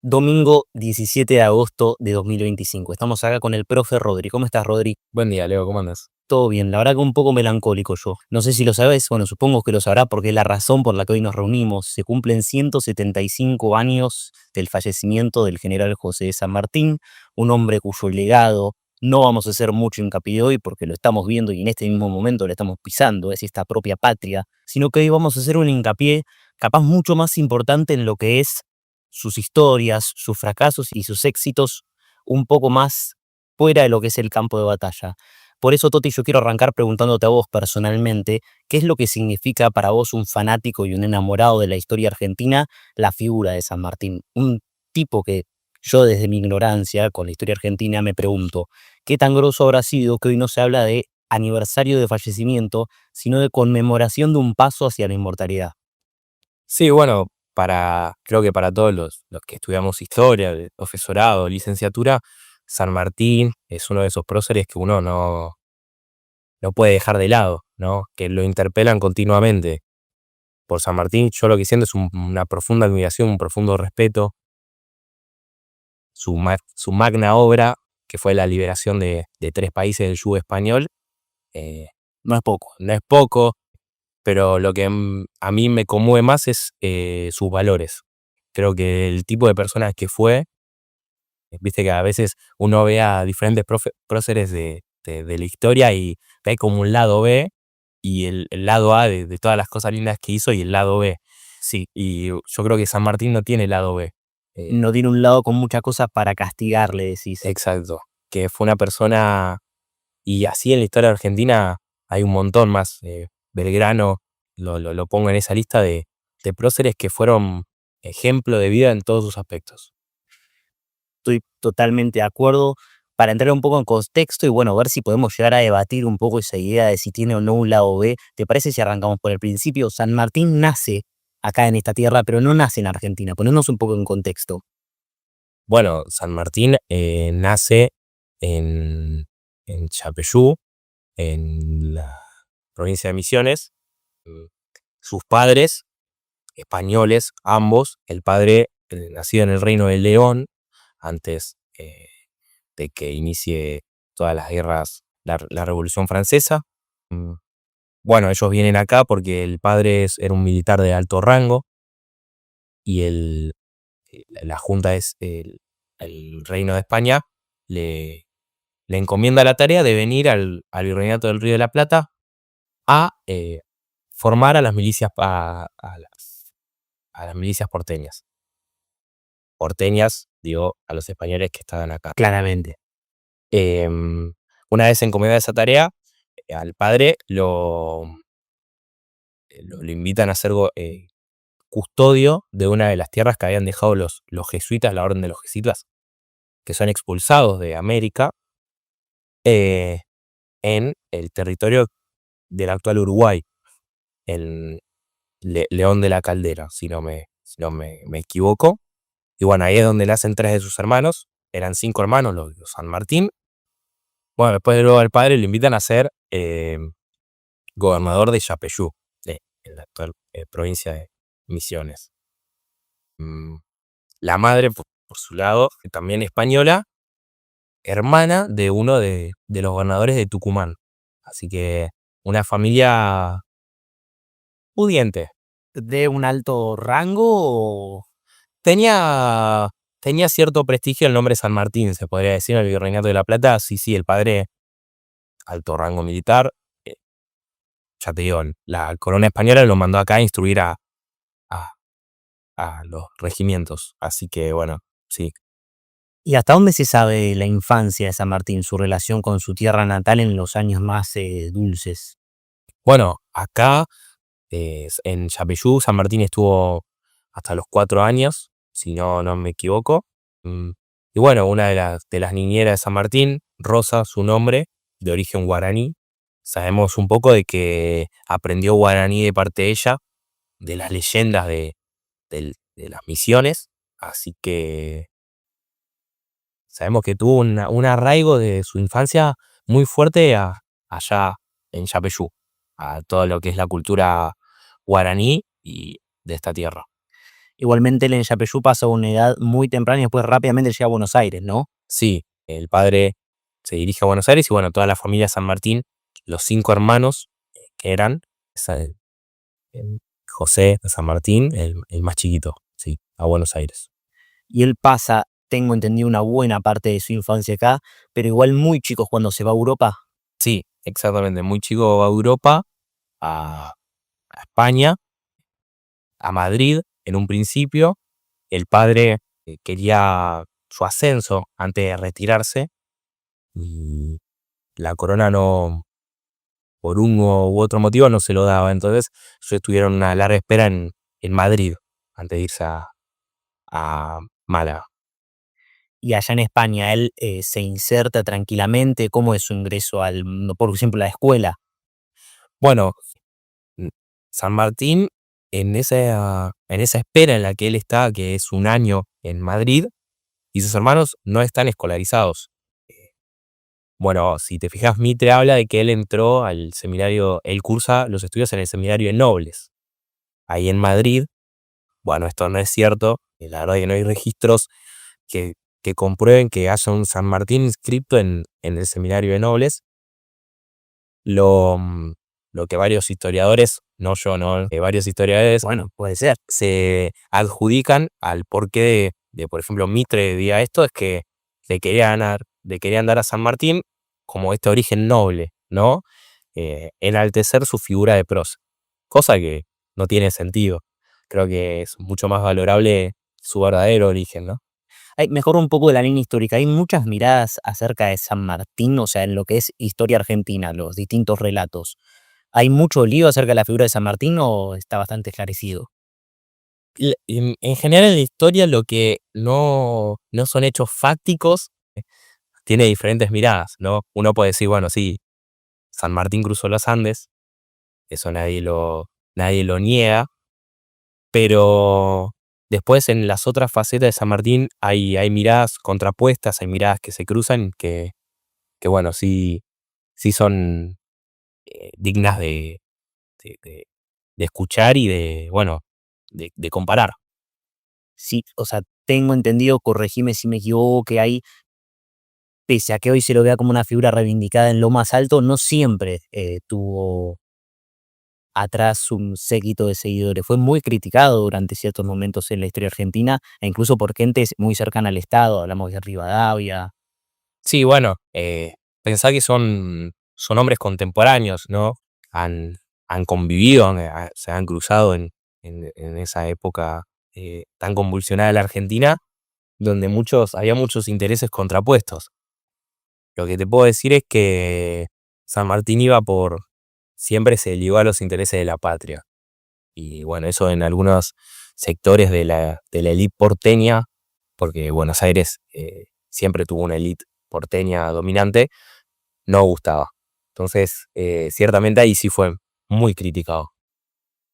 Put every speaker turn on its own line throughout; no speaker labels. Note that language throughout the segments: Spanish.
Domingo 17 de agosto de 2025. Estamos acá con el profe Rodri. ¿Cómo estás, Rodri?
Buen día, Leo, ¿cómo andas?
Todo bien, la verdad que un poco melancólico yo. No sé si lo sabes, bueno, supongo que lo sabrá porque es la razón por la que hoy nos reunimos. Se cumplen 175 años del fallecimiento del general José de San Martín, un hombre cuyo legado no vamos a hacer mucho hincapié hoy porque lo estamos viendo y en este mismo momento lo estamos pisando, es esta propia patria, sino que hoy vamos a hacer un hincapié capaz mucho más importante en lo que es sus historias, sus fracasos y sus éxitos un poco más fuera de lo que es el campo de batalla. Por eso, Toti, yo quiero arrancar preguntándote a vos personalmente, ¿qué es lo que significa para vos un fanático y un enamorado de la historia argentina la figura de San Martín? Un tipo que yo desde mi ignorancia con la historia argentina me pregunto, ¿qué tan grosso habrá sido que hoy no se habla de aniversario de fallecimiento, sino de conmemoración de un paso hacia la inmortalidad?
Sí, bueno, creo que para todos los que estudiamos historia, de profesorado, licenciatura, San Martín es uno de esos próceres que uno no puede dejar de lado, ¿no? Que lo interpelan continuamente. Por San Martín, yo lo que siento es una profunda admiración, un profundo respeto. Su magna obra, que fue la liberación de 3 países del yugo español, eh,
No es poco.
no es poco, pero lo que a mí me conmueve más es sus valores. Creo que el tipo de personas que fue, viste que a veces uno ve a diferentes próceres de la historia y ve como un lado B y el lado A de todas las cosas lindas que hizo y el lado B. Sí, y yo creo que San Martín no tiene lado B. Eh,
No tiene un lado con muchas cosas para castigarle, decís.
exacto, que fue una persona, y así en la historia argentina hay un montón más. Belgrano lo pongo en esa lista de próceres que fueron ejemplo de vida en todos sus aspectos.
Estoy totalmente de acuerdo. Para entrar un poco en contexto y bueno, ver si podemos llegar a debatir un poco esa idea de si tiene o no un lado B, ¿te parece si arrancamos por el principio? San Martín nace acá en esta tierra, pero no nace en Argentina. Ponernos un poco en contexto.
Bueno, San Martín nace en, en Chapeyú, en la provincia de Misiones. Mm, Sus padres, españoles, ambos, el padre nacido en el Reino de León, antes de que inicie todas las guerras, la Revolución Francesa. Mm, Bueno, ellos vienen acá porque el padre era un militar de alto rango y la Junta el Reino de España le, le encomienda la tarea de venir al Virreinato del Río de la Plata a formar a las milicias, a las milicias porteñas. Porteñas, digo, a los españoles que estaban acá.
Claramente.
Em, una vez encomendada esa tarea, al padre lo invitan a ser custodio de una de las tierras que habían dejado los jesuitas, la orden de los jesuitas, que son expulsados de América, eh, en el territorio del actual Uruguay, en León de la Caldera, si no me equivoco. Y bueno, ahí es donde nacen 3 de sus hermanos, eran 5 hermanos, los San Martín. Bueno, después luego al padre lo invitan a ser gobernador de Yapeyú, en la actual provincia de Misiones. Mm, La madre, por su lado, también española, hermana de uno de los gobernadores de Tucumán. Así que una familia pudiente.
¿De un alto rango o
Tenía, tenía cierto prestigio el nombre San Martín, se podría decir, en el Virreinato de la Plata. Sí, sí, el padre, alto rango militar. eh, Ya te digo, la corona española lo mandó acá a instruir a, a los regimientos. Así que bueno, sí.
¿y hasta dónde se sabe la infancia de San Martín, su relación con su tierra natal en los años más dulces?
Bueno, acá en Yapeyú, San Martín estuvo hasta los 4 años, si no me equivoco. Mm, Y bueno, una de las niñeras de San Martín, Rosa, su nombre, de origen guaraní, sabemos un poco de que aprendió guaraní de parte de ella, de las leyendas de las misiones, así que sabemos que tuvo un arraigo de su infancia muy fuerte allá en Yapeyú, a todo lo que es la cultura guaraní y de esta tierra.
Igualmente él en Yapeyú pasa a una edad muy temprana y después rápidamente llega a Buenos Aires, ¿no?
Sí, el padre se dirige a Buenos Aires y bueno, toda la familia San Martín, los 5 hermanos que eran José de San Martín, el más chiquito, sí, a Buenos Aires.
Y él pasa, tengo entendido, una buena parte de su infancia acá, pero igual muy chicos cuando se va a Europa.
Sí, exactamente, muy chico va a Europa, a España, a Madrid en un principio. El padre quería su ascenso antes de retirarse y la corona no, por uno u otro motivo, no se lo daba. Entonces ellos estuvieron una larga espera en Madrid antes de irse a Málaga.
Y allá en España él se inserta tranquilamente. ¿Cómo es su ingreso por ejemplo, a la escuela?
Bueno, San Martín, en esa espera en la que él está, que es un año en Madrid, y sus hermanos no están escolarizados. Bueno, si te fijas, Mitre habla de que él entró al seminario, él cursa los estudios en el seminario de nobles, ahí en Madrid. Bueno, esto no es cierto, la verdad es que no hay registros que, que comprueben que haya un San Martín inscripto en el seminario de nobles. Lo, lo que varios historiadores, no yo, no, varios historiadores
Bueno, puede ser.
se adjudican al porqué por ejemplo, Mitre diga esto, es que le querían dar a San Martín como este origen noble, ¿no? Enaltecer su figura de prosa, cosa que no tiene sentido. Creo que es mucho más valorable su verdadero origen, ¿no?
Mejor un poco de la línea histórica. Hay muchas miradas acerca de San Martín, o sea, en lo que es historia argentina, los distintos relatos. ¿Hay mucho lío acerca de la figura de San Martín o está bastante esclarecido?
En general en la historia lo que no son hechos fácticos tiene diferentes miradas, ¿no? Uno puede decir, bueno, sí, San Martín cruzó los Andes, eso nadie lo niega, pero después en las otras facetas de San Martín hay miradas contrapuestas, hay miradas que se cruzan que bueno, sí son dignas de escuchar y bueno, de comparar.
Sí, o sea, tengo entendido, corregime si me equivoco, que hay, pese a que hoy se lo vea como una figura reivindicada en lo más alto, no siempre tuvo atrás un séquito de seguidores. Fue muy criticado durante ciertos momentos en la historia argentina, e incluso por gente muy cercana al Estado. Hablamos de Rivadavia.
Sí, bueno, pensá que son hombres contemporáneos, ¿no? Han convivido, se han cruzado en esa época tan convulsionada de la Argentina, donde había muchos intereses contrapuestos. Lo que te puedo decir es que San Martín siempre se ligó a los intereses de la patria. Y bueno, eso en algunos sectores de la élite porteña, porque Buenos Aires siempre tuvo una élite porteña dominante, no gustaba. Entonces, ciertamente ahí sí fue muy criticado.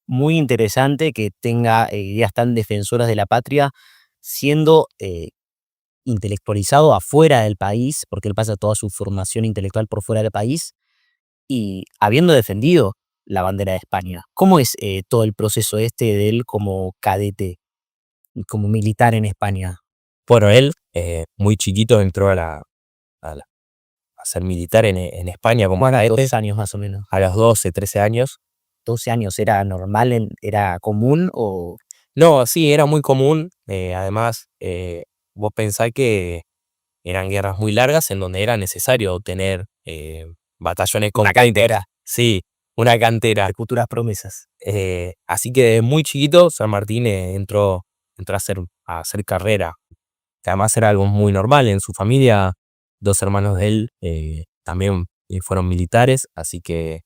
Muy interesante que tenga ideas tan defensoras de la patria, siendo intelectualizado afuera del país, porque él pasa toda su formación intelectual por fuera del país, y habiendo defendido la bandera de España. ¿Cómo es todo el proceso de él como cadete y como militar en España?
Bueno, él, muy chiquito, entró a ser militar en España como
Bueno,
cadete
2 años más o menos.
a los 12, 13 años.
12 años, ¿era normal, era común o
No, sí, era muy común. Además, vos pensás que eran guerras muy largas en donde era necesario tener batallones con
una cantera
Sí, una cantera.
de futuras promesas?
Así que desde muy chiquito San Martín entró a hacer carrera, que además era algo muy normal. En su familia, 2 hermanos de él también fueron militares, así que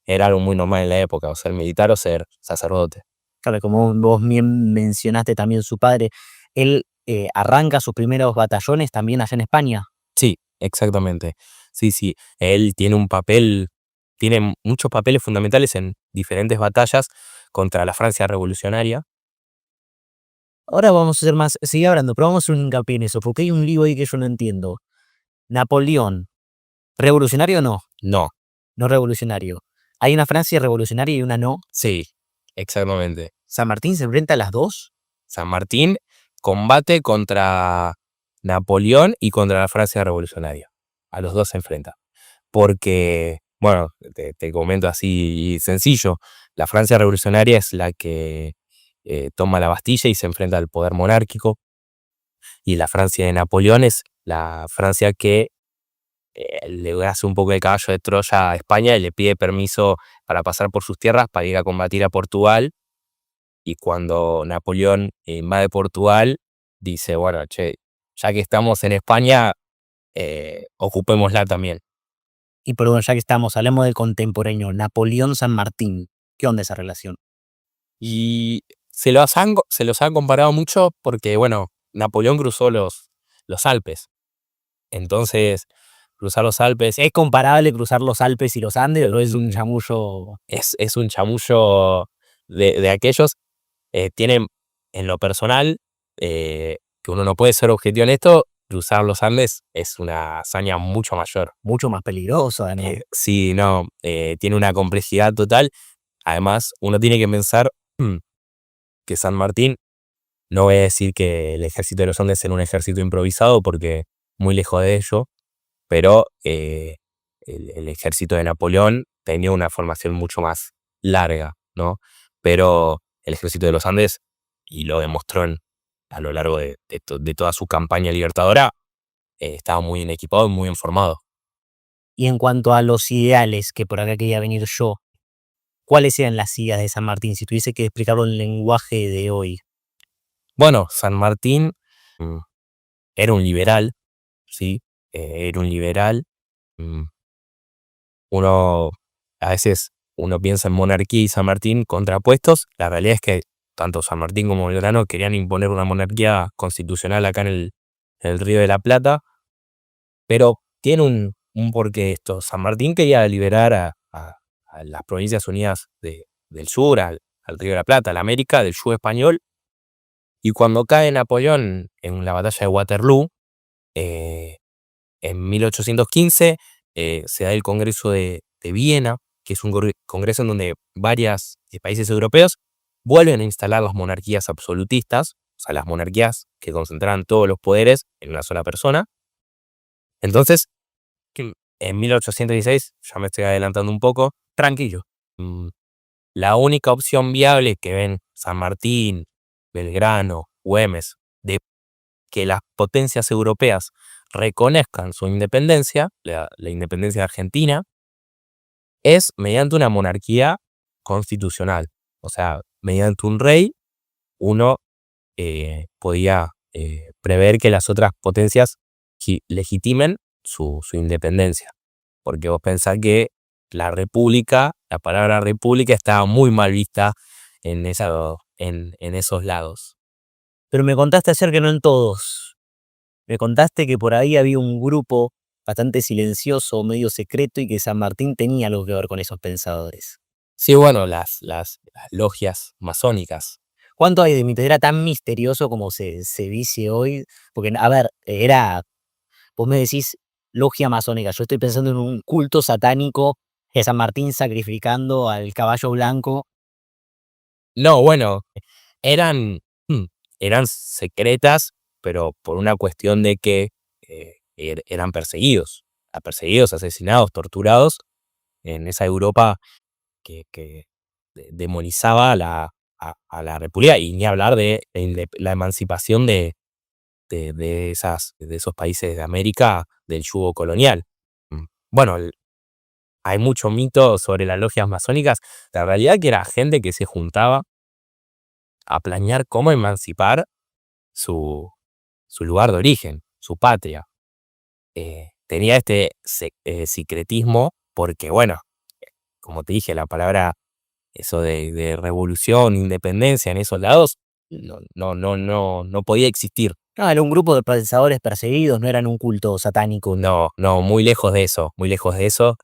era algo muy normal en la época, o ser militar o ser sacerdote.
Claro, como vos bien mencionaste también su padre, él arranca sus primeros batallones también allá en España.
Sí, exactamente. Sí, sí. Él tiene muchos papeles fundamentales en diferentes batallas contra la Francia revolucionaria.
Ahora vamos a hacer más, sigue hablando, pero vamos a hacer un hincapié en eso, porque hay un lío ahí que yo no entiendo. Napoleón, ¿revolucionario o no?
No,
No revolucionario. Hay una Francia revolucionaria y una no.
sí, exactamente.
¿San Martín se enfrenta a las dos?
San Martín combate contra Napoleón y contra la Francia revolucionaria. A los dos se enfrenta. Porque, bueno, te comento así sencillo, la Francia revolucionaria es la que toma la Bastilla y se enfrenta al poder monárquico, y la Francia de Napoleón es la Francia que le hace un poco el caballo de Troya a España y le pide permiso para pasar por sus tierras para ir a combatir a Portugal. Y cuando Napoleón invade Portugal, dice, bueno, che, ya que estamos en España, ocupémosla también.
Y perdón, ya que estamos, hablemos del contemporáneo, Napoleón-San Martín. ¿Qué onda esa relación?
Y se los han comparado mucho porque, bueno, Napoleón cruzó los Alpes. Entonces, cruzar los Alpes
¿Es comparable cruzar los Alpes y los Andes o es un chamullo?
es un chamullo de aquellos. Tienen, en lo personal, que uno no puede ser objetivo en esto, cruzar los Andes es una hazaña mucho mayor.
Mucho más peligroso, además.
Sí, no, tiene una complejidad total. Además, uno tiene que pensar que San Martín, no voy a decir que el ejército de los Andes era un ejército improvisado, porque muy lejos de ello, pero el ejército de Napoleón tenía una formación mucho más larga, ¿no? Pero el ejército de los Andes, y lo demostró a lo largo de toda su campaña libertadora, estaba muy bien equipado y muy bien formado.
Y en cuanto a los ideales, que por acá quería venir yo, ¿cuáles eran las ideas de San Martín? Si tuviese que explicarlo en lenguaje de hoy.
Bueno, San Martín era un liberal, ¿sí? Era un liberal. Uno, a veces, uno piensa en monarquía y San Martín contrapuestos. La realidad es que tanto San Martín como Belgrano querían imponer una monarquía constitucional acá en el Río de la Plata, pero tiene un porqué esto. San Martín quería liberar a las provincias unidas del sur, al Río de la Plata, a la América, del yugo español, y cuando cae Napoleón en la batalla de Waterloo, en 1815, se da el Congreso de Viena, que es un congreso en donde varios países europeos vuelven a instalar las monarquías absolutistas, o sea, las monarquías que concentraban todos los poderes en una sola persona. Entonces, en 1816, ya me estoy adelantando un poco, tranquilo. La única opción viable que ven San Martín, Belgrano, Güemes, de que las potencias europeas reconozcan su independencia, la independencia de Argentina, es mediante una monarquía constitucional. O sea, mediante un rey, uno podía prever que las otras potencias legitimen su independencia. Porque vos pensás que la palabra república estaba muy mal vista en esos lados.
Pero me contaste ayer que no en todos. Me contaste que por ahí había un grupo bastante silencioso, medio secreto, y que San Martín tenía algo que ver con esos pensadores.
Sí, bueno, las logias masónicas.
¿Cuánto hay de mito? ¿Era tan misterioso como se dice hoy? Porque, a ver, vos me decís logia masónica, yo estoy pensando en un culto satánico de San Martín sacrificando al caballo blanco.
No, bueno, eran, eran secretas, pero por una cuestión de que eran perseguidos, asesinados, torturados en esa Europa que demonizaba a la República, y ni hablar de la emancipación de esos países de América del yugo colonial. Bueno, hay mucho mito sobre las logias masónicas. La realidad que era gente que se juntaba a planear cómo emancipar su lugar de origen, su patria. Tenía este secretismo porque, bueno, como te dije, la palabra, eso de revolución, independencia en esos lados, no podía existir.
No, era un grupo de pensadores perseguidos, no eran un culto satánico.
No, muy lejos de eso, muy lejos de eso.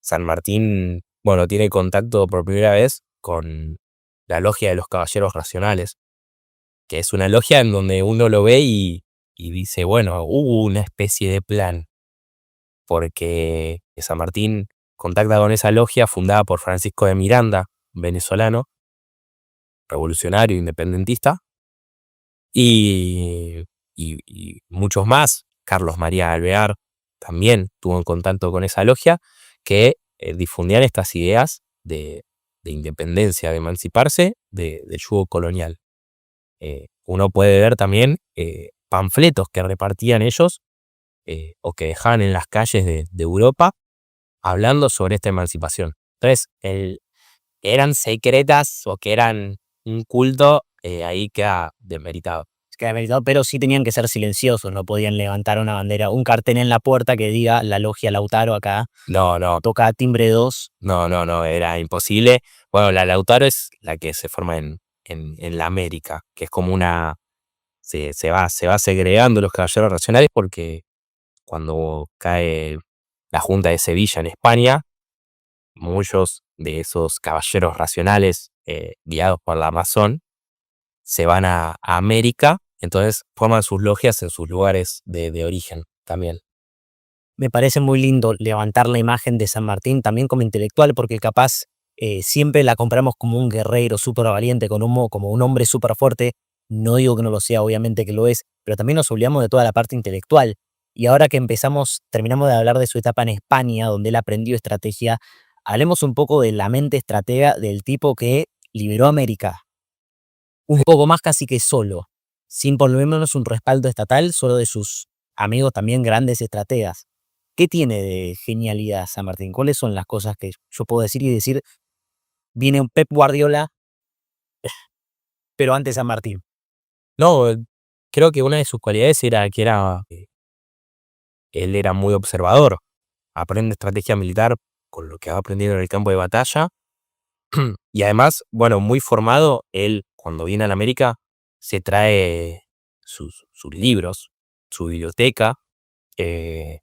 San Martín, bueno, tiene contacto por primera vez con la logia de los caballeros racionales, que es una logia en donde uno lo ve y dice, bueno, hubo una especie de plan, porque San Martín contacta con esa logia fundada por Francisco de Miranda, venezolano, revolucionario, independentista, y muchos más. Carlos María Alvear también tuvo en contacto con esa logia que difundían estas ideas de independencia, de emanciparse del yugo colonial. Uno puede ver también panfletos que repartían ellos o que dejaban en las calles de Europa hablando sobre esta emancipación. Entonces, eran secretas o que eran un culto, ahí queda demeritado.
Queda demeritado, pero sí tenían que ser silenciosos, no podían levantar una bandera, un cartel en la puerta que diga la logia Lautaro acá,
No,
toca timbre 2.
no, era imposible. Bueno, la Lautaro es la que se forma en la América, que es como una... Se va segregando los caballeros racionales porque cuando cae la Junta de Sevilla en España, muchos de esos caballeros racionales guiados por la Amazon se van a América, entonces forman sus logias en sus lugares de origen también.
Me parece muy lindo levantar la imagen de San Martín también como intelectual, porque capaz siempre la compramos como un guerrero súper valiente, como un hombre súper fuerte. No digo que no lo sea, obviamente que lo es, pero también nos olvidamos de toda la parte intelectual. Y ahora que terminamos de hablar de su etapa en España, donde él aprendió estrategia, hablemos un poco de la mente estratega del tipo que liberó América. Un poco más casi que solo, sin por lo menos un respaldo estatal, solo de sus amigos también grandes estrategas. ¿Qué tiene de genialidad San Martín? ¿Cuáles son las cosas que yo puedo decir, viene un Pep Guardiola, pero antes San Martín?
No, creo que una de sus cualidades era que él era muy observador, aprende estrategia militar con lo que va aprendiendo en el campo de batalla. Y además, bueno, muy formado, él cuando viene a la América se trae sus libros, su biblioteca, eh,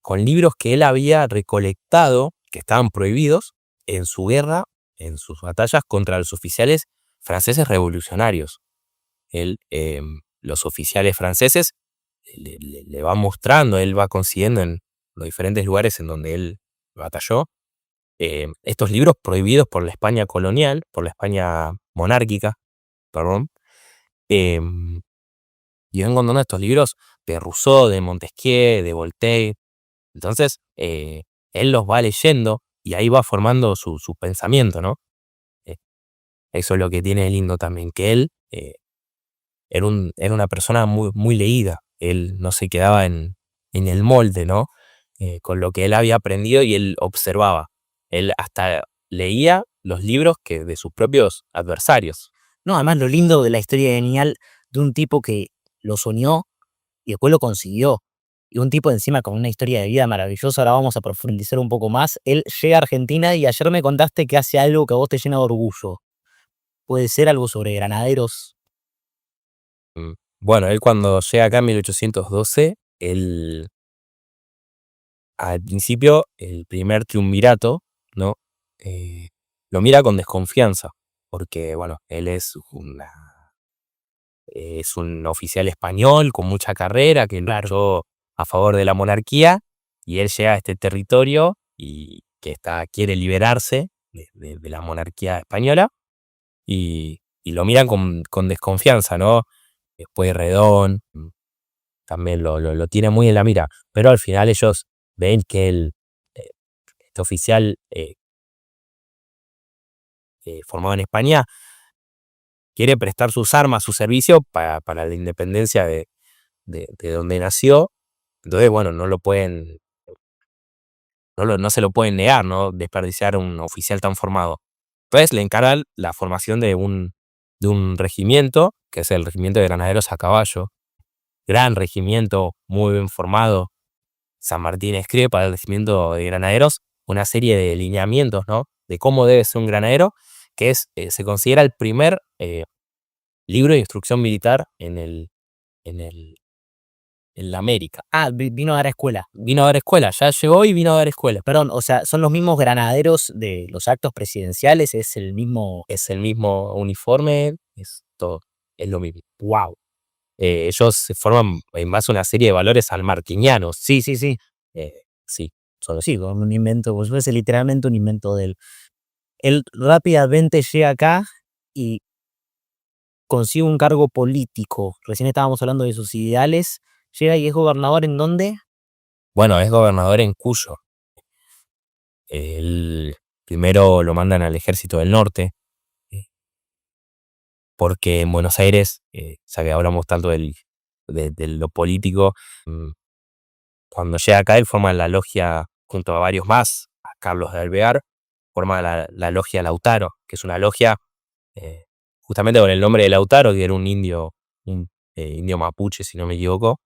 con libros que él había recolectado, que estaban prohibidos, en su guerra, en sus batallas contra los oficiales franceses revolucionarios. Él, los oficiales franceses le va mostrando, él va consiguiendo en los diferentes lugares en donde él batalló, estos libros prohibidos por la España colonial, por la España monárquica, perdón. Y yo encontrando estos libros de Rousseau, de Montesquieu, de Voltaire. Entonces, él los va leyendo y ahí va formando su pensamiento, ¿no? Eh, Eso es lo que tiene de lindo también, que él era una persona muy leída. Él no se quedaba en el molde, ¿no? Con lo que él había aprendido y él observaba. Él hasta leía los libros de sus propios adversarios.
No, además lo lindo de la historia genial de un tipo que lo soñó y después lo consiguió. Y un tipo encima con una historia de vida maravillosa, ahora vamos a profundizar un poco más. Él llega a Argentina y ayer me contaste que hace algo que a vos te llena de orgullo. Puede ser algo sobre granaderos.
Bueno, él cuando llega acá en 1812, él al principio, el primer triunvirato, ¿no? Lo mira con desconfianza, porque, bueno, él es un oficial español con mucha carrera que luchó a favor de la monarquía y él llega a este territorio y que quiere liberarse de la monarquía española y lo miran con desconfianza, ¿no? Después Redón también lo tiene muy en la mira, pero al final ellos ven que eh, este oficial formado en España quiere prestar sus armas, su servicio para la independencia de donde nació. Entonces, bueno, no se lo pueden negar, ¿no? Desperdiciar un oficial tan formado. Entonces le encargan la formación de un regimiento, que es el regimiento de granaderos a caballo. Gran regimiento, muy bien formado. San Martín escribe para el regimiento de granaderos una serie de lineamientos, ¿no? De cómo debe ser un granadero, que se considera el primer libro de instrucción militar en la América.
Ah, vino a dar a escuela.
Vino a dar escuela, ya llegó y vino a dar escuela.
Perdón, o sea, son los mismos granaderos de los actos presidenciales, es el mismo.
Es el mismo uniforme, es todo, es lo mismo.
¡Wow!
Ellos se forman en base a una serie de valores sanmartinianos.
Sí, sí, sí.
Sí, son
Sí, con un invento, pues fuese literalmente un invento de él. Él rápidamente llega acá y consigue un cargo político. Recién estábamos hablando de sus ideales. Llega y es gobernador ¿en dónde?
Bueno, es gobernador en Cuyo. Él primero lo mandan al ejército del norte, eh, porque en Buenos Aires, ya que hablamos tanto de lo político, cuando llega acá él forma la logia junto a varios más, a Carlos de Alvear, forma la logia Lautaro, que es una logia eh, justamente con el nombre de Lautaro, que era un indio mapuche, si no me equivoco,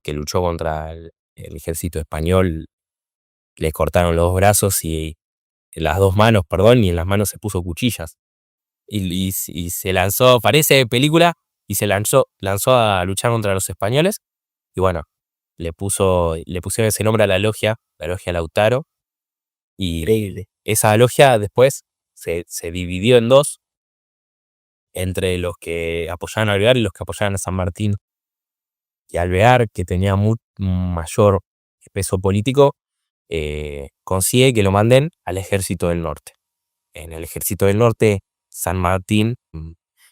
que luchó contra el ejército español, le cortaron los brazos y las dos manos, perdón, y en las manos se puso cuchillas. Y se lanzó, parece película, y se lanzó a luchar contra los españoles. Y bueno, le pusieron ese nombre a la logia Lautaro. Y
Increíble.
esa logia después se dividió en dos, entre los que apoyaban a Alvear y los que apoyaban a San Martín. Y Alvear, que tenía mayor peso político, consigue que lo manden al ejército del norte. En el ejército del norte, San Martín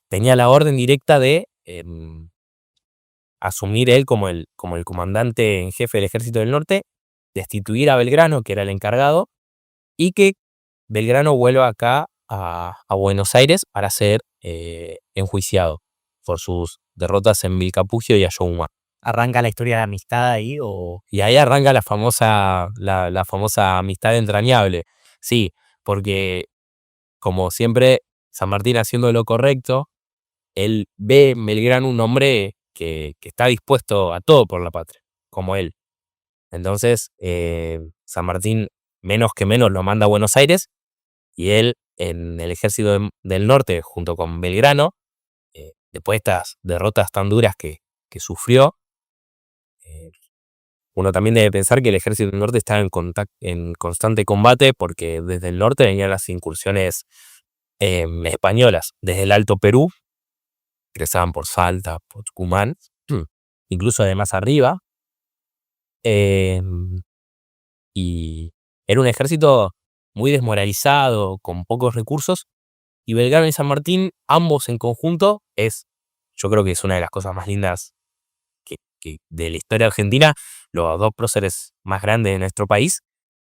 tenía la orden directa de asumir él como el comandante en jefe del ejército del norte, destituir a Belgrano, que era el encargado, y que Belgrano vuelva acá a Buenos Aires para ser enjuiciado por sus derrotas en Vilcapugio y Ayohuma.
¿Arranca la historia de amistad ahí o...?
Y ahí arranca la famosa amistad entrañable. Sí, porque como siempre, San Martín haciendo lo correcto, él ve en Belgrano un hombre que está dispuesto a todo por la patria, como él. Entonces, San Martín menos que menos lo manda a Buenos Aires y él en el ejército del norte junto con Belgrano, después de estas derrotas tan duras que sufrió, uno también debe pensar que el ejército del norte estaba en constante combate porque desde el norte venían las incursiones españolas, desde el Alto Perú, ingresaban por Salta, por Tucumán, incluso de más arriba, y era un ejército muy desmoralizado, con pocos recursos, y Belgrano y San Martín, ambos en conjunto, yo creo que es una de las cosas más lindas que de la historia argentina. Los dos próceres más grandes de nuestro país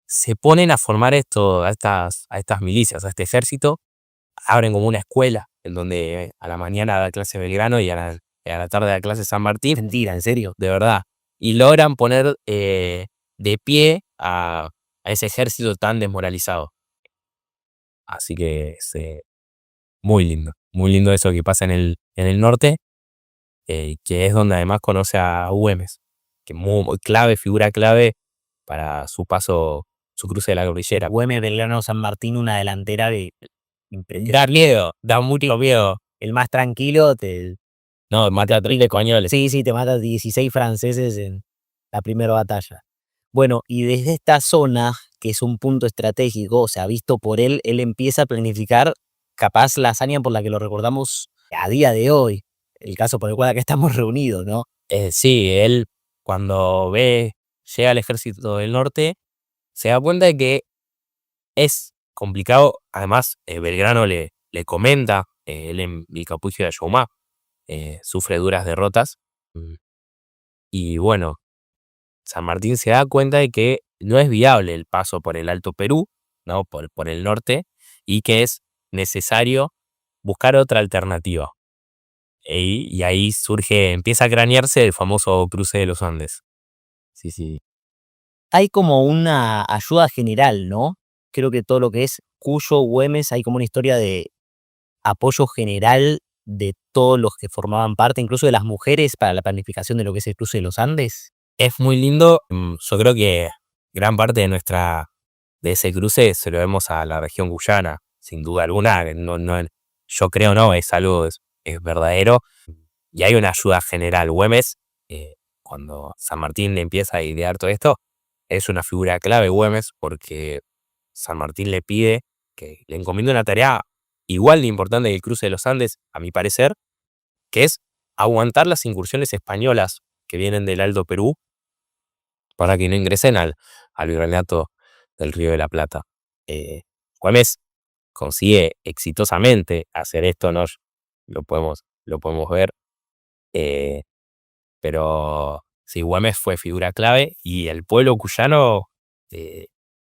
se ponen a formar a estas milicias, a este ejército, abren como una escuela en donde a la mañana da clase Belgrano y a la tarde da clase San Martín.
Mentira, ¿en serio?
De verdad. Y logran poner de pie a ese ejército tan desmoralizado. Así que es muy lindo eso que pasa en el norte, que es donde además conoce a Güemes, que muy clave, figura clave para su cruce de la cordillera.
Güemes, Belgrano, San Martín, una delantera que
Da miedo, da mucho miedo.
el más tranquilo
No, mata a 3 españoles.
Sí, te mata 16 franceses en la primera batalla. Bueno, y desde esta zona, que es un punto estratégico, o sea, visto por él empieza a planificar capaz la hazaña por la que lo recordamos a día de hoy, el caso por el cual acá estamos reunidos, ¿no?
Sí, él cuando llega al ejército del norte, se da cuenta de que es complicado. Además, Belgrano le comenta, él en Vilcapugio de Ayohuma sufre duras derrotas. Y bueno, San Martín se da cuenta de que no es viable el paso por el Alto Perú, ¿no? por el norte, y que es necesario buscar otra alternativa. Y ahí empieza a cranearse el famoso cruce de los Andes. Sí.
Hay como una ayuda general, ¿no? Creo que todo lo que es Cuyo, Güemes, hay como una historia de apoyo general de todos los que formaban parte, incluso de las mujeres, para la planificación de lo que es el cruce de los Andes.
Es muy lindo. Yo creo que gran parte de ese cruce se lo vemos a la región Guyana, sin duda alguna. Yo creo no, es algo, es verdadero. Y hay una ayuda general. Güemes, cuando San Martín le empieza a idear todo esto, es una figura clave Güemes, porque San Martín le pide que le encomiende una tarea igual de importante que el cruce de los Andes, a mi parecer, que es aguantar las incursiones españolas que vienen del Alto Perú para que no ingresen al virreinato del Río de la Plata. Güemes consigue exitosamente hacer esto, ¿no? Lo podemos lo podemos ver. Pero sí, Güemes fue figura clave y el pueblo cuyano,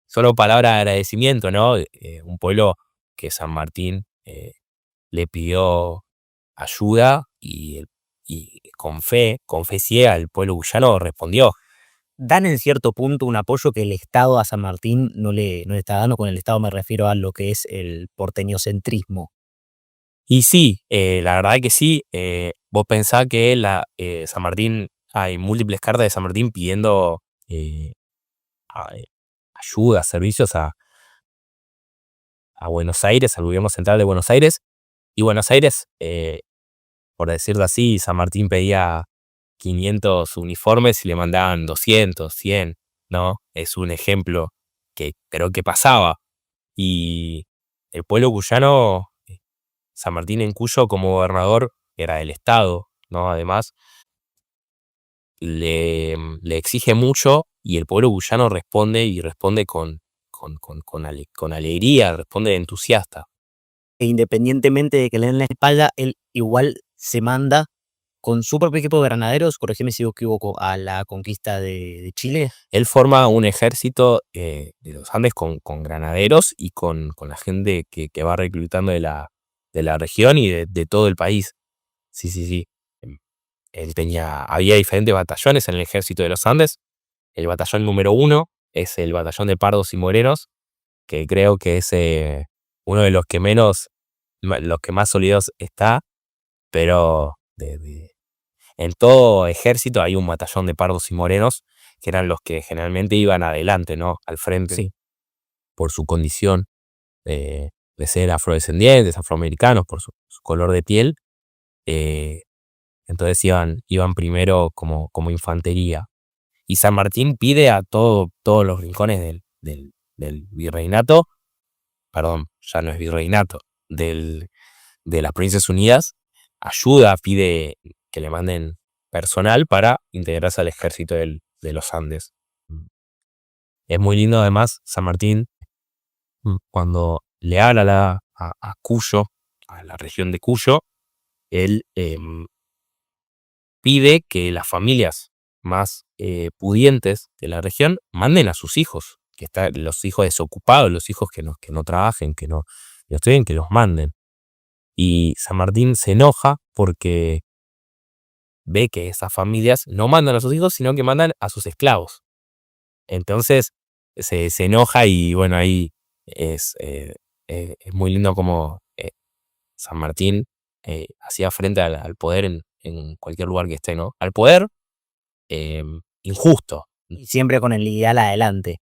solo palabra de agradecimiento, ¿no? Un pueblo que San Martín le pidió ayuda y con fe ciega, el pueblo cuyano respondió.
Dan en cierto punto un apoyo que el Estado a San Martín no le está dando. Con el Estado me refiero a lo que es el porteñocentrismo.
Y sí, la verdad que sí. Vos pensás que San Martín, hay múltiples cartas de San Martín pidiendo ayuda, servicios a Buenos Aires, al gobierno central de Buenos Aires. Y Buenos Aires, por decirlo así, San Martín pedía 500 uniformes y le mandaban 200, 100, ¿no? Es un ejemplo que creo que pasaba. Y el pueblo cuyano, San Martín en Cuyo como gobernador era del Estado, ¿no? Además, le exige mucho y el pueblo cuyano responde y responde con alegría, responde entusiasta.
E independientemente de que le den la espalda, él igual se manda con su propio equipo de granaderos, corregime si me equivoco, a la conquista de Chile.
Él forma un ejército de los Andes con granaderos y con la gente que va reclutando de la región y de todo el país. Sí, sí, sí. Había diferentes batallones en el ejército de los Andes. El batallón número 1 es el batallón de Pardos y Morenos, que creo que es uno de los que los que más sólidos está, pero en todo ejército hay un batallón de Pardos y Morenos, que eran los que generalmente iban adelante, ¿no? Al frente.
Sí.
Por su condición de ser afrodescendientes, afroamericanos, por su color de piel. Entonces iban primero como infantería. Y San Martín pide a todos los rincones del virreinato, perdón, ya no es virreinato, de las Provincias Unidas, ayuda, pide que le manden personal para integrarse al ejército de los Andes. Es muy lindo además San Martín cuando le habla a Cuyo, a la región de Cuyo, él pide que las familias más pudientes de la región manden a sus hijos, los hijos desocupados, los hijos que no trabajen, que no estudien, que los manden. Y San Martín se enoja porque ve que esas familias no mandan a sus hijos, sino que mandan a sus esclavos. Entonces se enoja y bueno, ahí es muy lindo como San Martín hacía frente al poder en cualquier lugar que esté, ¿no? Al poder injusto.
Y siempre con el ideal adelante.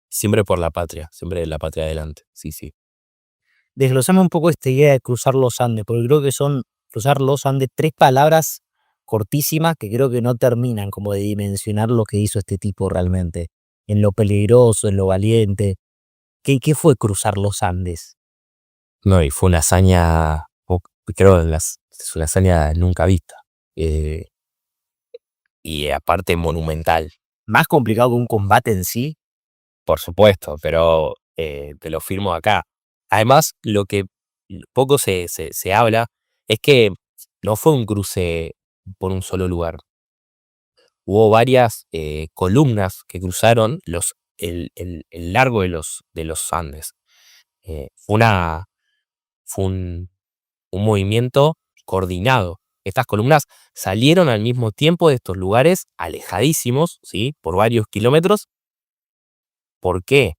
Siempre por la patria, siempre la patria adelante. Sí, sí.
Desglosame un poco esta idea de cruzar los Andes, porque creo que son cruzar los Andes 3 palabras cortísimas que creo que no terminan como de dimensionar lo que hizo este tipo realmente, en lo peligroso, en lo valiente. ¿Qué fue cruzar los Andes?
No, y fue una hazaña, creo, es una hazaña nunca vista. Y aparte monumental.
Más complicado que un combate en sí.
Por supuesto, pero te lo firmo acá. Además, lo que poco se habla es que no fue un cruce por un solo lugar. Hubo varias columnas que cruzaron el largo de los Andes. Fue un movimiento coordinado. Estas columnas salieron al mismo tiempo de estos lugares alejadísimos, ¿sí? Por varios kilómetros. ¿Por qué?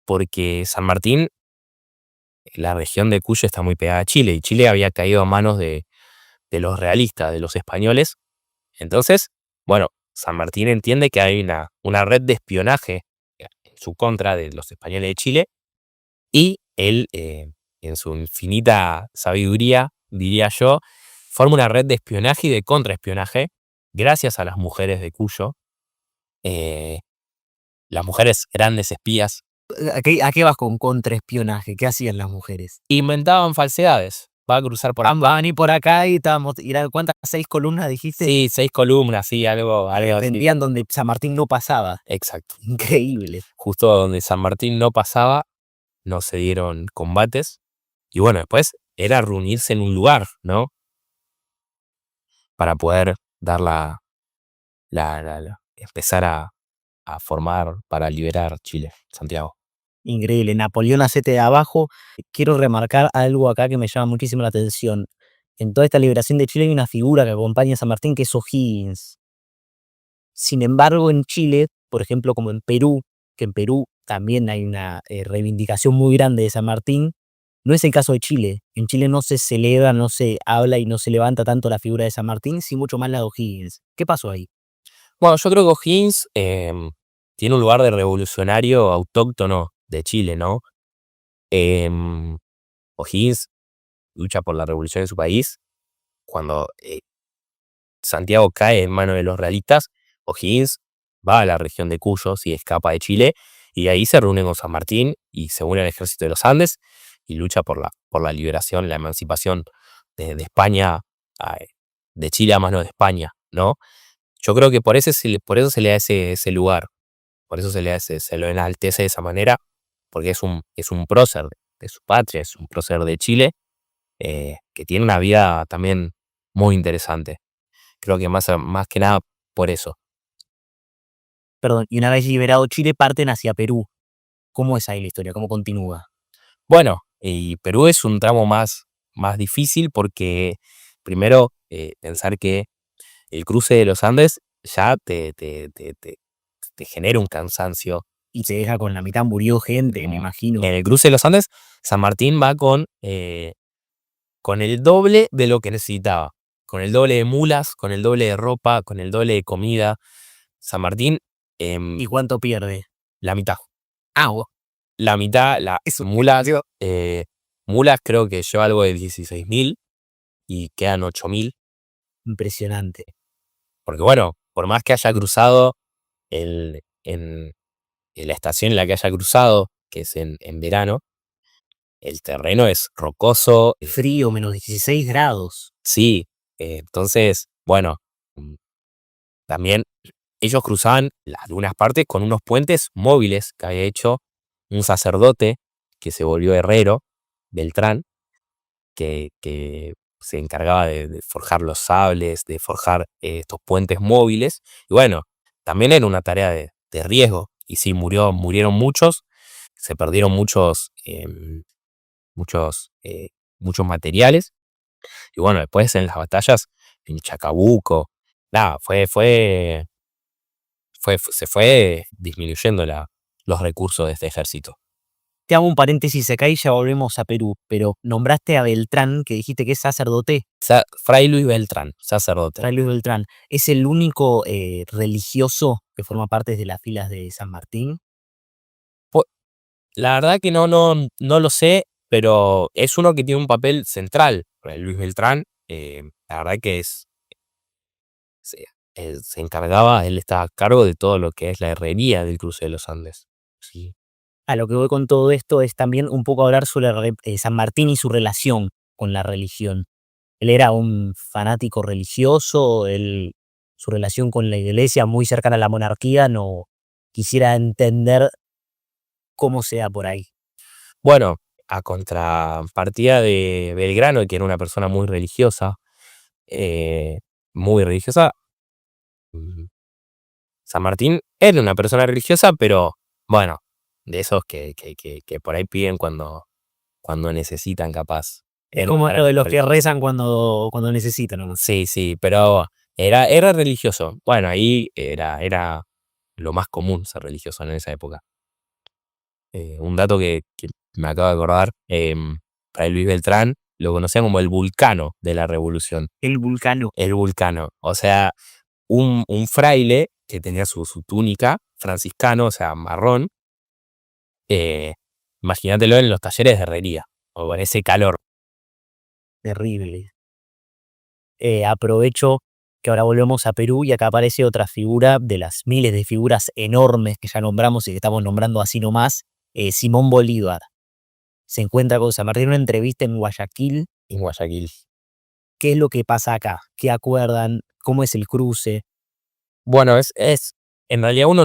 Porque San Martín, la región de Cuyo está muy pegada a Chile, y Chile había caído a manos de los realistas, de los españoles. Entonces, bueno, San Martín entiende que hay una red de espionaje en su contra de los españoles de Chile, y él, en su infinita sabiduría, diría yo, forma una red de espionaje y de contraespionaje gracias a las mujeres de Cuyo. Las mujeres grandes espías
¿A qué vas con contraespionaje? ¿Qué hacían las mujeres?
inventaban falsedades. Va a cruzar por acá.
Van y por acá y estábamos. ¿Cuántas? 6 columnas dijiste?
Sí, 6 columnas, sí, algo así.
Vendían donde San Martín no pasaba.
Exacto.
Increíble.
Justo donde San Martín no pasaba, no se dieron combates. Y bueno, después era reunirse en un lugar, ¿no? para poder dar empezar a formar para liberar Chile, Santiago.
Increíble. Napoleón hacete de abajo. Quiero remarcar algo acá que me llama muchísimo la atención. En toda esta liberación de Chile hay una figura que acompaña a San Martín que es O'Higgins. Sin embargo, en Chile, por ejemplo, como en Perú, que en Perú también hay una reivindicación muy grande de San Martín, no es el caso de Chile. En Chile no se celebra, no se habla y no se levanta tanto la figura de San Martín, sino mucho más la de O'Higgins. ¿Qué pasó ahí?
Bueno, yo creo que O'Higgins tiene un lugar de revolucionario autóctono de Chile, ¿no? O'Higgins lucha por la revolución de su país. Cuando Santiago cae en manos de los realistas, O'Higgins va a la región de Cuyo y escapa de Chile, y ahí se reúne con San Martín y se une al ejército de los Andes y lucha por la liberación, la emancipación de España, de Chile a manos de España, ¿no? Yo creo que por eso se le da ese lugar, por eso se lo enaltece de esa manera, porque es un prócer de su patria, es un prócer de Chile, que tiene una vida también muy interesante. Creo que más que nada por eso.
Perdón, y una vez liberado Chile, parten hacia Perú. ¿Cómo es ahí la historia? ¿Cómo continúa?
Bueno, y Perú es un tramo más difícil porque primero pensar que el cruce de los Andes ya te genera un cansancio.
Y se deja con la mitad murió gente, me imagino.
En el cruce de los Andes, San Martín va con el doble de lo que necesitaba, con el doble de mulas, con el doble de ropa, con el doble de comida. San Martín,
¿Y cuánto pierde?
la mitad.
Ah, vos.
La mitad, mulas creo que lleva algo de 16.000 y quedan 8.000.
Impresionante.
Porque bueno, por más que haya cruzado en la estación en la que haya cruzado, que es en verano, el terreno es rocoso.
Frío, menos 16 grados.
Sí, entonces, bueno, también ellos cruzaban algunas partes con unos puentes móviles que había hecho un sacerdote que se volvió herrero, Beltrán, que se encargaba de forjar los sables, de forjar estos puentes móviles. Y bueno, también era una tarea de riesgo. Y sí, murieron muchos, se perdieron muchos materiales. Y bueno, después en las batallas, en Chacabuco, nada, se fue disminuyendo los recursos de este ejército.
Te hago un paréntesis acá y ya volvemos a Perú, pero nombraste a Beltrán, que dijiste que es sacerdote.
Fray Luis Beltrán, sacerdote.
Fray Luis Beltrán, ¿es el único religioso que forma parte de las filas de San Martín?
La verdad que no lo sé, pero es uno que tiene un papel central. Fray Luis Beltrán, la verdad que se encargaba, él estaba a cargo de todo lo que es la herrería del cruce de los Andes. Sí.
A lo que voy con todo esto es también un poco hablar sobre San Martín y su relación con la religión. Él era un fanático religioso, su relación con la iglesia muy cercana a la monarquía, no quisiera entender cómo sea por ahí.
Bueno, a contrapartida de Belgrano, que era una persona muy religiosa, San Martín era una persona religiosa, pero bueno, de esos que por ahí piden cuando necesitan, capaz.
Es como lo de los que rezan cuando necesitan, ¿no?
Sí, pero era religioso. Bueno, ahí era lo más común ser religioso en esa época. Un dato que me acabo de acordar, Fray Luis Beltrán lo conocían como el Vulcano de la Revolución.
El Vulcano.
El Vulcano. O sea, un fraile que tenía su túnica franciscano, o sea, marrón. Imagínatelo en los talleres de herrería, o con ese calor.
Terrible. Aprovecho que ahora volvemos a Perú y acá aparece otra figura de las miles de figuras enormes que ya nombramos y que estamos nombrando así nomás, Simón Bolívar. Se encuentra con San Martín en una entrevista en Guayaquil.
En Guayaquil.
¿Qué es lo que pasa acá? ¿Qué acuerdan? ¿Cómo es el cruce?
Bueno, en realidad uno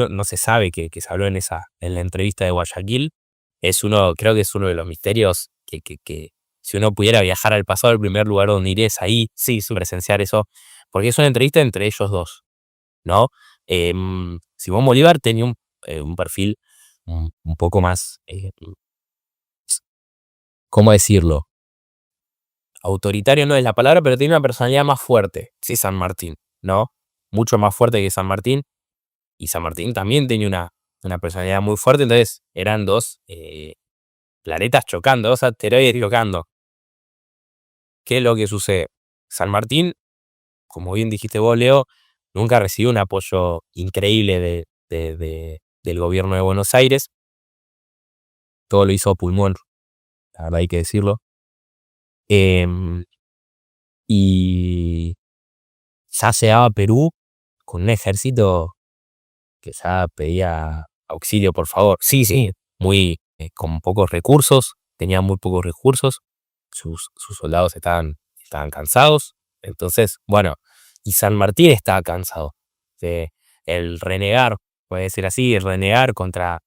no se sabe que se habló en la entrevista de Guayaquil. Creo que es uno de los misterios que si uno pudiera viajar al pasado, el primer lugar donde iría es ahí,
Sí,
presenciar eso, porque es una entrevista entre ellos dos, ¿no? Simón Bolívar tenía un perfil un poco más, ¿cómo decirlo? Autoritario no es la palabra, pero tiene una personalidad más fuerte, sí, San Martín, ¿no? Mucho más fuerte que San Martín, y San Martín también tenía una personalidad muy fuerte, entonces eran dos planetas chocando, dos asteroides chocando. ¿Qué es lo que sucede? San Martín, como bien dijiste vos, Leo, nunca recibió un apoyo increíble del gobierno de Buenos Aires. Todo lo hizo a pulmón, la verdad hay que decirlo. Y ya llegaba a Perú con un ejército que ya pedía auxilio, por favor. Sí, muy con pocos recursos, tenía muy pocos recursos. Sus soldados estaban cansados. Entonces, bueno, y San Martín estaba cansado de el renegar, puede ser así, el renegar contra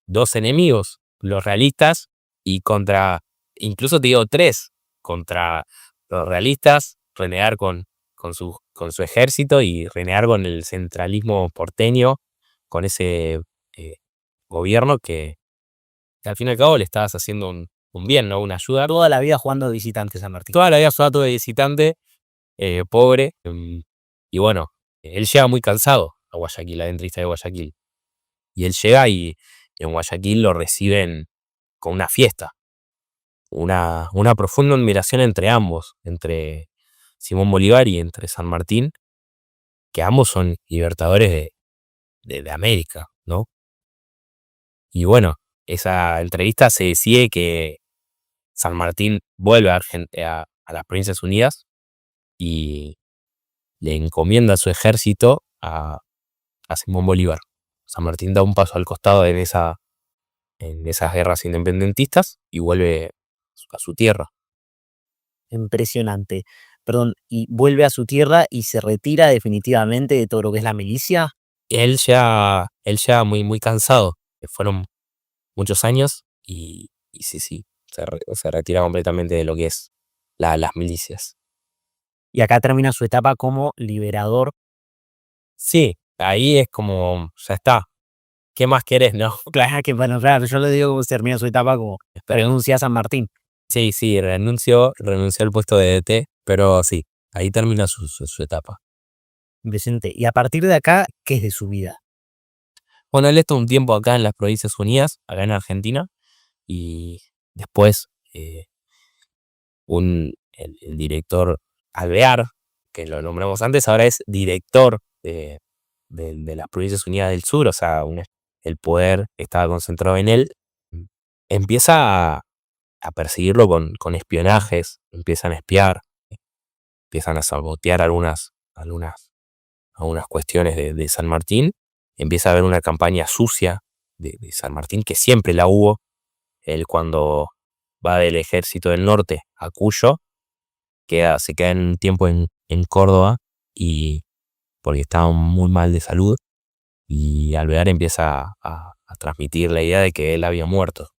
dos enemigos, los realistas, y contra, incluso te digo tres, contra los realistas, renegar con su ejército y renegar con el centralismo porteño, con ese eh, gobierno que al fin y al cabo le estabas haciendo un bien, ¿no? Una ayuda.
toda la vida jugando de visitante San Martín.
Toda la vida fue de visitante, pobre, y bueno, él llega muy cansado a Guayaquil, a la entrevista de Guayaquil. Y él llega y en Guayaquil lo reciben con una fiesta, una profunda admiración entre ambos, entre Simón Bolívar y entre San Martín, que ambos son libertadores de América, ¿no? Y bueno, esa entrevista se decide que San Martín vuelve a las Provincias Unidas y le encomienda a su ejército a Simón Bolívar. San Martín da un paso al costado en esas guerras independentistas y vuelve a su tierra.
Impresionante. Perdón, y vuelve a su tierra y se retira definitivamente de todo lo que es la milicia.
Él ya muy, muy cansado. Fueron muchos años y sí, se retira completamente de lo que es las milicias.
Y acá termina su etapa como liberador.
Sí, ahí es como, ya está. ¿Qué más querés, no?
Claro que, bueno, claro, yo le digo cómo termina su etapa como renuncia a San Martín.
Sí, renunció al puesto de DT, pero sí, ahí termina su etapa.
Vicente. Y a partir de acá, ¿qué es de su vida?
Bueno, él estuvo un tiempo acá en las Provincias Unidas, acá en Argentina, y después el director Alvear, que lo nombramos antes, ahora es director de las Provincias Unidas del Sur, o sea, el poder estaba concentrado en él, empieza a perseguirlo con espionajes, empiezan a espiar, empiezan a sabotear algunas cuestiones de San Martín, empieza a haber una campaña sucia de San Martín, que siempre la hubo. Él cuando va del Ejército del Norte a Cuyo, se queda en un tiempo en Córdoba, y porque estaba muy mal de salud, y Alvear empieza a transmitir la idea de que él había muerto.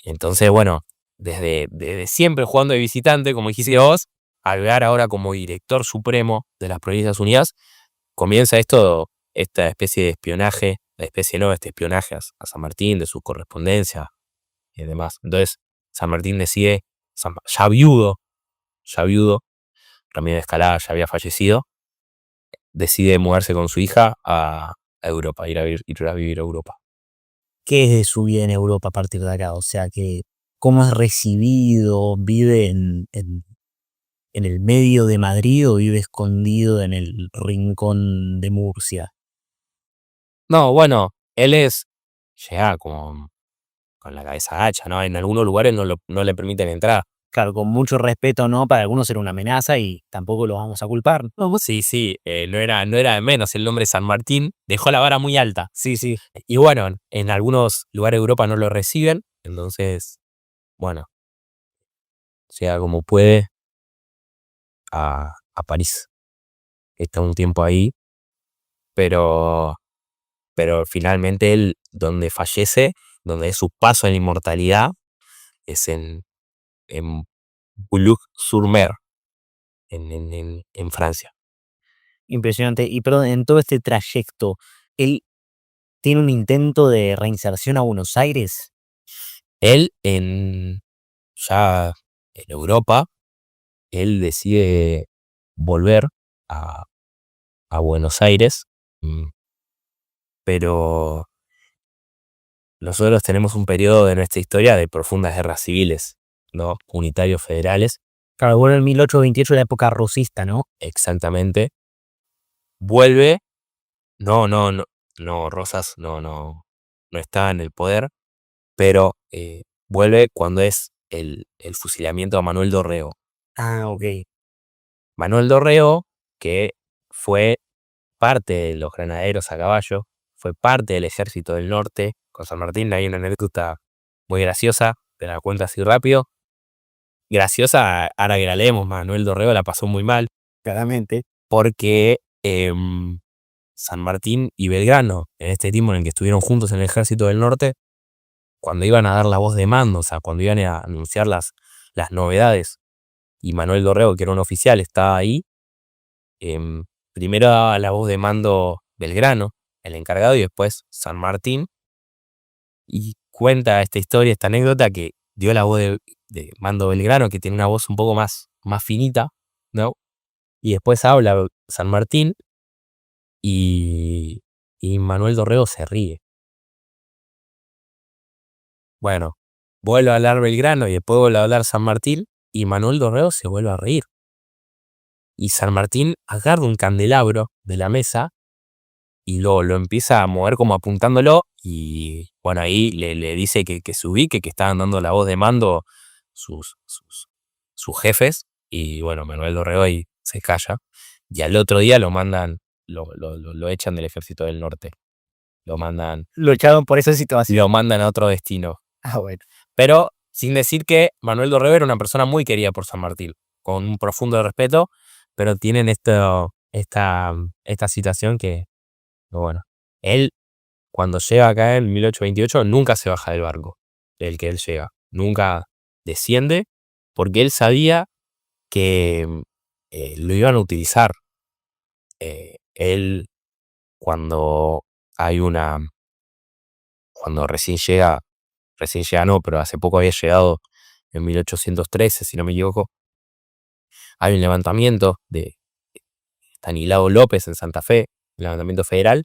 Entonces, bueno, desde siempre jugando de visitante, como dijiste vos, Alvear ahora como director supremo de las Provincias Unidas, comienza esta especie de espionaje, este espionaje a San Martín, de su correspondencia y demás. Entonces, San Martín decide, ya viudo, Ramiro de Escalada ya había fallecido, decide mudarse con su hija a Europa, ir a vivir a Europa.
¿Qué es de su vida en Europa a partir de acá? O sea, que ¿cómo es recibido? ¿Vive en el medio de Madrid o vive escondido en el rincón de Murcia?
No, bueno, llega como con la cabeza gacha, ¿no? En algunos lugares no le permiten entrar.
Claro, con mucho respeto, ¿no? Para algunos era una amenaza y tampoco lo vamos a culpar.
No, sí, no era de menos el nombre San Martín, dejó la vara muy alta.
Sí, sí.
Y bueno, en algunos lugares de Europa no lo reciben, entonces, bueno, llega como puede a París. Está un tiempo ahí, pero finalmente él, donde fallece, donde es su paso en la inmortalidad, es en en Boulogne-sur-Mer, en Francia.
Impresionante. Y perdón, en todo este trayecto, ¿él tiene un intento de reinserción a Buenos Aires?
Él ya en Europa, él decide volver a, a Buenos Aires, mm, pero nosotros tenemos un periodo de nuestra historia de profundas guerras civiles, ¿no? Unitarios federales,
Claro, bueno, en 1828 la época rosista, ¿no?
exactamente. Vuelve, no, Rosas no está en el poder, pero vuelve cuando es el fusilamiento a Manuel Dorrego.
Ah, ok.
Manuel Dorrego, que fue parte de los granaderos a caballo, fue parte del ejército del norte. Con San Martín hay una anécdota muy graciosa, te la cuento así rápido. Graciosa, ahora que la leemos, Manuel Dorrego la pasó muy mal,
Claramente.
porque San Martín y Belgrano, en este tiempo en el que estuvieron juntos en el ejército del norte, cuando iban a dar la voz de mando, o sea, cuando iban a anunciar las novedades, y Manuel Dorrego, que era un oficial, estaba ahí, primero daba la voz de mando Belgrano, el encargado, y después San Martín, y cuenta esta historia, esta anécdota, que dio la voz de mando Belgrano, que tiene una voz un poco más finita, ¿no? Y después habla San Martín y, y Manuel Dorrego se ríe. Bueno, vuelve a hablar Belgrano y después vuelve a hablar San Martín y Manuel Dorrego se vuelve a reír. Y San Martín agarra un candelabro de la mesa y lo empieza a mover como apuntándolo y bueno, ahí le dice que se ubique, que estaban dando la voz de mando sus jefes y bueno, Manuel Dorrego ahí se calla y al otro día lo mandan, lo echan del ejército del norte, lo mandan,
Lo echaron por esa situación.
lo mandan a otro destino.
Ah, bueno.
Pero sin decir que Manuel Dorrego era una persona muy querida por San Martín, con un profundo respeto, pero tienen esta situación que, bueno, él cuando llega acá en 1828 nunca se baja del barco del que él llega, nunca desciende, porque él sabía que lo iban a utilizar. Él cuando hay una, cuando recién llega no, pero hace poco había llegado en 1813, si no me equivoco, hay un levantamiento de Estanislao López en Santa Fe, un levantamiento federal,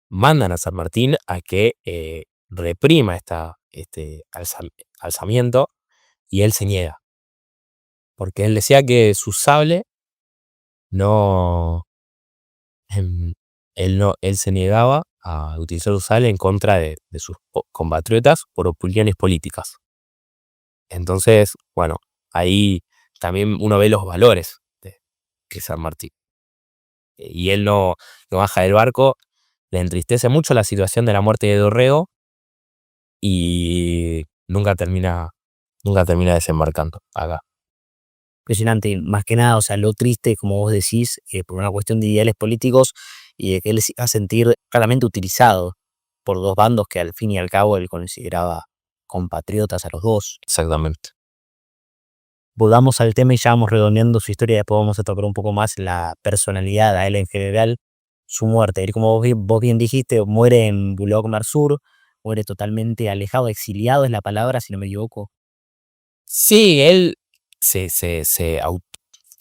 mandan a San Martín a que reprima este alzamiento y él se niega, porque él decía que su sable no, em, él se negaba a utilizar su sable en contra de sus compatriotas por opiniones políticas. Entonces, bueno, ahí también uno ve los valores de San Martín. Y él no baja del barco, le entristece mucho la situación de la muerte de Dorrego y nunca termina desembarcando acá.
Impresionante. Más que nada, o sea, lo triste, como vos decís, por una cuestión de ideales políticos y de que él se iba a sentir claramente utilizado por dos bandos que al fin y al cabo él consideraba compatriotas a los dos.
Exactamente.
Volvamos al tema y ya vamos redondeando su historia, después vamos a tocar un poco más la personalidad a él en general, su muerte. Él, como vos bien dijiste, muere en Boulogne-Sur, muere totalmente alejado, exiliado es la palabra, si no me equivoco.
Sí, él se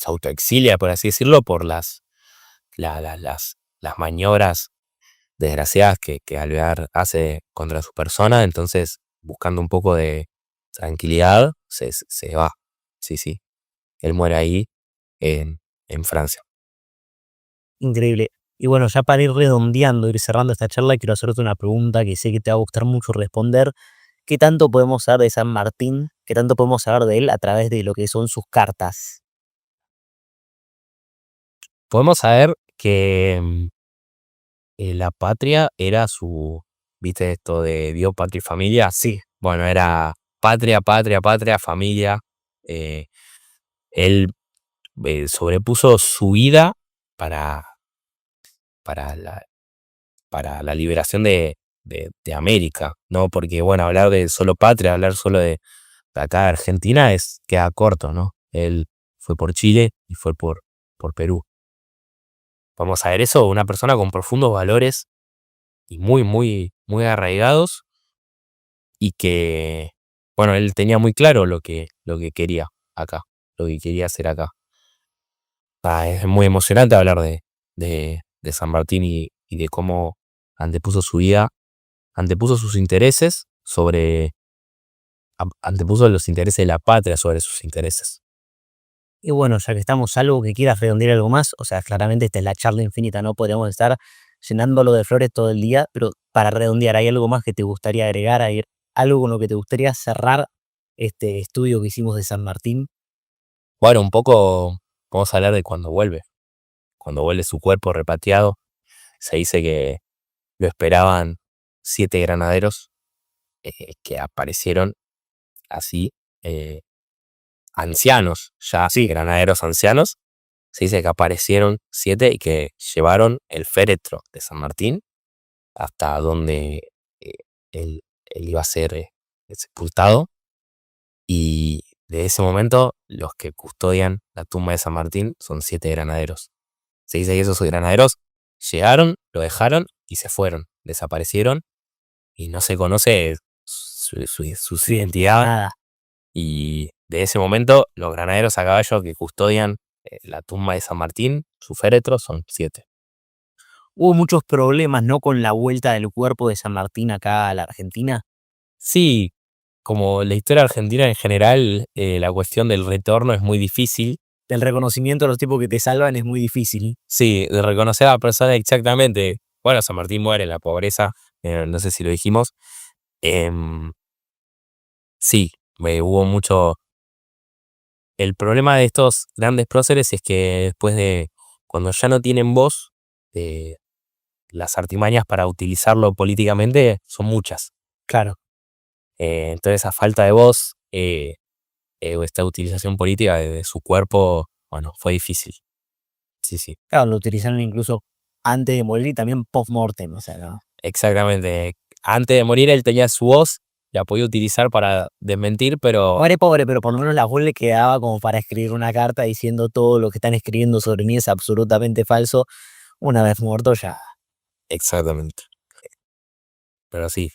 autoexilia, por así decirlo, por las maniobras desgraciadas que Alvear hace contra su persona, entonces buscando un poco de tranquilidad se va. Sí, sí, él muere ahí en Francia.
Increíble. Y bueno, ya para ir redondeando, ir cerrando esta charla, quiero hacerte una pregunta que sé que te va a gustar mucho responder. ¿Qué tanto podemos saber de San Martín? ¿Qué tanto podemos saber de él a través de lo que son sus cartas?
Podemos saber que la patria era ¿viste esto de Dios, patria y familia?
Sí,
Bueno, era patria, patria, patria, familia. eh, Él sobrepuso su vida para, para la, para la liberación de América, ¿no? Porque, bueno, hablar de solo patria, hablar solo de acá de Argentina queda corto, ¿no? Él fue por Chile y fue por Perú. Vamos a ver eso, una persona con profundos valores y muy, muy, muy arraigados, y que, bueno, él tenía muy claro lo que quería acá, lo que quería hacer acá. Es muy emocionante hablar de San Martín y de cómo antepuso su vida, antepuso sus intereses antepuso los intereses de la patria sobre sus intereses.
Y bueno, ya que estamos, algo que quieras redondear algo más, o sea, claramente esta es la charla infinita, no podríamos estar llenándolo de flores todo el día, pero para redondear, ¿hay algo más que te gustaría agregar? ¿Hay algo con lo que te gustaría cerrar este estudio que hicimos de San Martín?
Bueno, un poco vamos a hablar de cuando vuelve su cuerpo repatriado. Se dice que lo esperaban 7 granaderos que aparecieron así, ancianos, ya
Sí.
granaderos ancianos. Se dice que aparecieron 7 y que llevaron el féretro de San Martín hasta donde él iba a ser sepultado, y de ese momento los que custodian la tumba de San Martín son 7 granaderos. Se dice que esos granaderos llegaron, lo dejaron y se fueron, desaparecieron, y no se conoce su identidad.
Nada.
Y de ese momento los granaderos a caballo que custodian la tumba de San Martín, su féretro, son 7.
Hubo muchos problemas, ¿no? Con la vuelta del cuerpo de San Martín acá a la Argentina.
Sí, como la historia argentina en general, la cuestión del retorno es muy difícil.
El reconocimiento de los tipos que te salvan es muy difícil.
Sí, de reconocer a la persona exactamente. Bueno, San Martín muere en la pobreza, no sé si lo dijimos. Sí, hubo mucho. El problema de estos grandes próceres es que después de, cuando ya no tienen voz, las artimañas para utilizarlo políticamente son muchas.
Claro.
Entonces, a falta de voz, esta utilización política de su cuerpo, bueno, fue difícil. Sí.
Claro, lo utilizaron incluso antes de morir y también post-mortem, o sea, ¿no?
Exactamente. Antes de morir él tenía su voz, la podía utilizar para desmentir, pero
Muere pobre, pero por lo menos la voz le quedaba como para escribir una carta diciendo todo lo que están escribiendo sobre mí es absolutamente falso. Una vez muerto ya.
exactamente. Pero sí,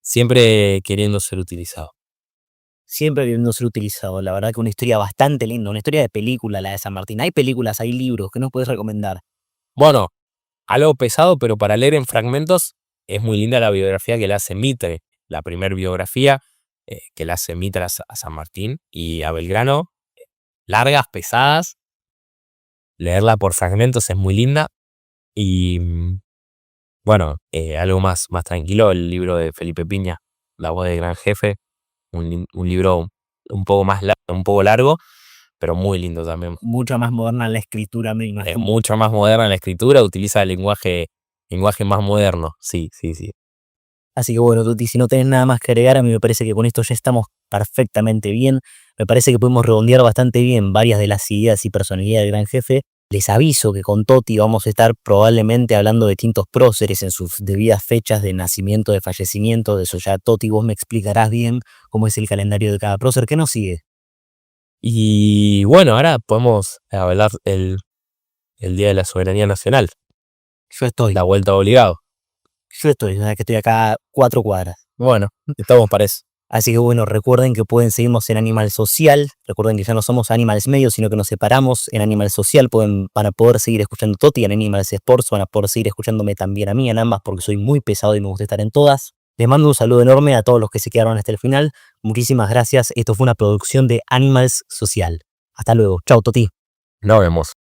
siempre queriendo ser utilizado.
Siempre viendo ser utilizado. La verdad que una historia bastante linda, una historia de película la de San Martín. Hay películas, hay libros, ¿qué nos puedes recomendar?
Bueno, algo pesado, pero para leer en fragmentos es muy linda la biografía que le hace Mitre, la primer biografía que le hace Mitre a San Martín y a Belgrano. Largas, pesadas. Leerla por fragmentos es muy linda. Y bueno, algo más tranquilo, el libro de Felipe Piña, La voz del gran jefe. Un libro un poco largo, pero muy lindo también.
Mucho más moderna la escritura, me
Es
imagino.
mucho más moderna la escritura, utiliza el lenguaje más moderno. Sí.
Así que bueno, Tuti, si no tenés nada más que agregar, a mí me parece que con esto ya estamos perfectamente bien. Me parece que pudimos redondear bastante bien varias de las ideas y personalidad del gran jefe. Les aviso que con Toti vamos a estar probablemente hablando de distintos próceres en sus debidas fechas de nacimiento, de fallecimiento. De eso ya, Toti, vos me explicarás bien cómo es el calendario de cada prócer. ¿Qué nos sigue?
Y bueno, ahora podemos hablar el Día de la Soberanía Nacional,
Yo estoy,
la vuelta obligado.
ya que estoy acá a 4 cuadras.
Bueno, estamos para eso.
Así que bueno, recuerden que pueden seguirnos en Animal Social, recuerden que ya no somos Animals Medios, sino que nos separamos en Animal Social, para poder seguir escuchando Toti, en Animals Sports, van a poder seguir escuchándome también a mí, en ambas, porque soy muy pesado y me gusta estar en todas. Les mando un saludo enorme a todos los que se quedaron hasta el final, muchísimas gracias, esto fue una producción de Animals Social. Hasta luego, chao Toti.
Nos vemos.